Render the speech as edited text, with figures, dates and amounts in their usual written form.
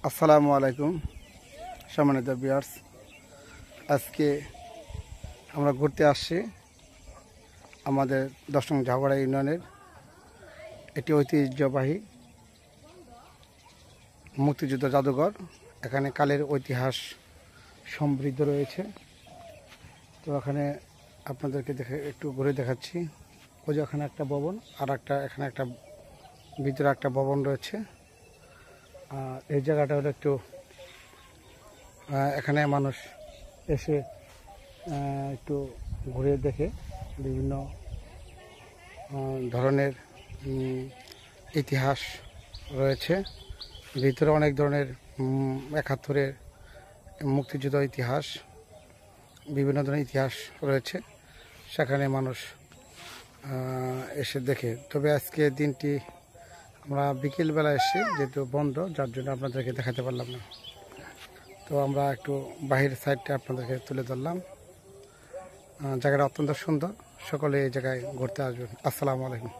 আসসালামু আলাইকুম সম্মানিত ভিউয়ার্স। আজকে আমরা ঘুরতে আসছি আমাদের ১০ নং ঝাউগাড়া ইউনিয়নের একটি ঐতিহ্যবাহী মুক্তিযুদ্ধ জাদুঘর। এখানে কালের ইতিহাস সমৃদ্ধ রয়েছে। তো এখানে আপনাদেরকে একটু ঘুরে দেখাচ্ছি। ওই যে এখানে একটা ভবন, আর এখানে একটা ভিতরে একটা ভবন রয়েছে। এই জায়গাটা হলো একটু এখানে মানুষ এসে একটু ঘুরে দেখে বিভিন্ন ধরনের ইতিহাস রয়েছে। ভিতরে অনেক ধরনের ৭১-এর মুক্তিযুদ্ধ ইতিহাস, বিভিন্ন ধরনের ইতিহাস রয়েছে। সেখানে মানুষ এসে দেখে। তবে আজকে দিনটি আমরা বিকেলবেলা এসেছি, যেহেতু বন্ধ, যার জন্য আপনাদেরকে দেখাতে পারলাম না। তো আমরা একটু বাহির সাইডটা আপনাদেরকে তুলে ধরলাম। জায়গাটা অত্যন্ত সুন্দর। সকলে এই জায়গায় ঘুরতে আসবেন। আসসালামু আলাইকুম।